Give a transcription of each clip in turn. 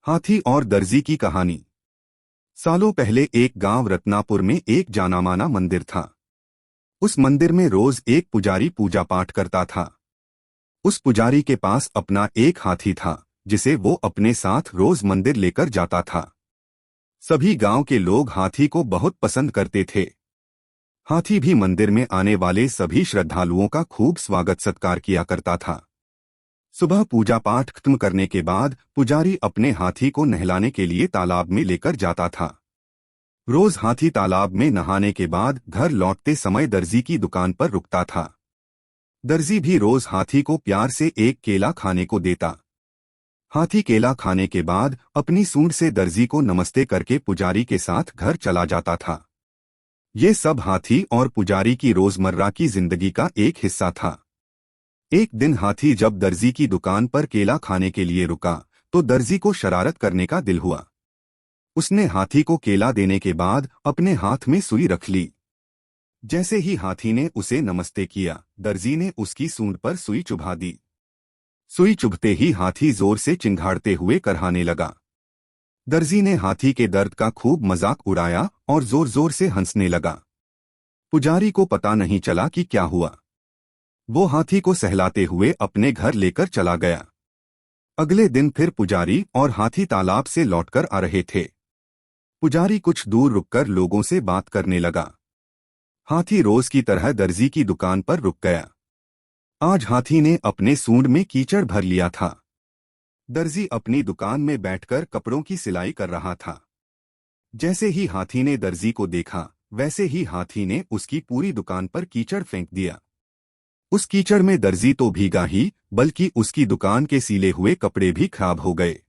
हाथी और दर्जी की कहानी। सालों पहले एक गांव रत्नापुर में एक जानामाना मंदिर था। उस मंदिर में रोज एक पुजारी पूजा पाठ करता था। उस पुजारी के पास अपना एक हाथी था, जिसे वो अपने साथ रोज मंदिर लेकर जाता था। सभी गांव के लोग हाथी को बहुत पसंद करते थे। हाथी भी मंदिर में आने वाले सभी श्रद्धालुओं का खूब स्वागत सत्कार किया करता था। सुबह पूजा पाठ खत्म करने के बाद पुजारी अपने हाथी को नहलाने के लिए तालाब में लेकर जाता था। रोज हाथी तालाब में नहाने के बाद घर लौटते समय दर्जी की दुकान पर रुकता था। दर्जी भी रोज हाथी को प्यार से एक केला खाने को देता। हाथी केला खाने के बाद अपनी सूंड से दर्जी को नमस्ते करके पुजारी के साथ घर चला जाता था। ये सब हाथी और पुजारी की रोजमर्रा की जिंदगी का एक हिस्सा था। एक दिन हाथी जब दर्जी की दुकान पर केला खाने के लिए रुका तो दर्जी को शरारत करने का दिल हुआ। उसने हाथी को केला देने के बाद अपने हाथ में सुई रख ली। जैसे ही हाथी ने उसे नमस्ते किया, दर्जी ने उसकी सूंड पर सुई चुभा दी। सुई चुभते ही हाथी जोर से चिंघाड़ते हुए करहाने लगा। दर्जी ने हाथी के दर्द का खूब मजाक उड़ाया और जोर जोर से हंसने लगा। पुजारी को पता नहीं चला कि क्या हुआ। वो हाथी को सहलाते हुए अपने घर लेकर चला गया। अगले दिन फिर पुजारी और हाथी तालाब से लौटकर आ रहे थे। पुजारी कुछ दूर रुककर लोगों से बात करने लगा। हाथी रोज की तरह दर्जी की दुकान पर रुक गया। आज हाथी ने अपने सूंड में कीचड़ भर लिया था। दर्जी अपनी दुकान में बैठकर कपड़ों की सिलाई कर रहा था। जैसे ही हाथी ने दर्जी को देखा, वैसे ही हाथी ने उसकी पूरी दुकान पर कीचड़ फेंक दिया। उस कीचड़ में दर्जी तो भीगा ही, बल्कि उसकी दुकान के सीले हुए कपड़े भी खराब हो गए।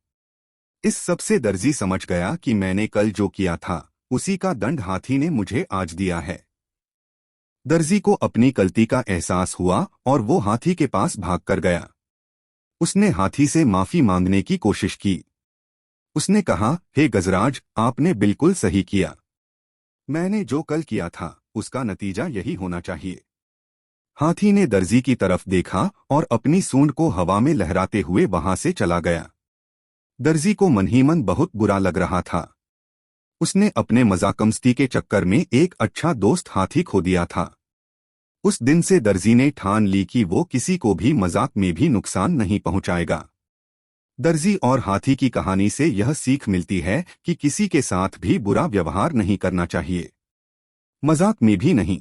इस सब से दर्जी समझ गया कि मैंने कल जो किया था, उसी का दंड हाथी ने मुझे आज दिया है। दर्जी को अपनी गलती का एहसास हुआ और वो हाथी के पास भागकर गया। उसने हाथी से माफी मांगने की कोशिश की। उसने कहा, हे गजराज, आपने बिल्कुल सही किया। मैंने जो कल किया था, उसका नतीजा यही होना चाहिए। हाथी ने दर्जी की तरफ देखा और अपनी सूंड को हवा में लहराते हुए वहां से चला गया। दर्जी को मन ही मन बहुत बुरा लग रहा था। उसने अपने मजाकमस्ती के चक्कर में एक अच्छा दोस्त हाथी खो दिया था। उस दिन से दर्जी ने ठान ली कि वो किसी को भी मजाक में भी नुकसान नहीं पहुंचाएगा। दर्जी और हाथी की कहानी से यह सीख मिलती है कि किसी के साथ भी बुरा व्यवहार नहीं करना चाहिए, मजाक में भी नहीं।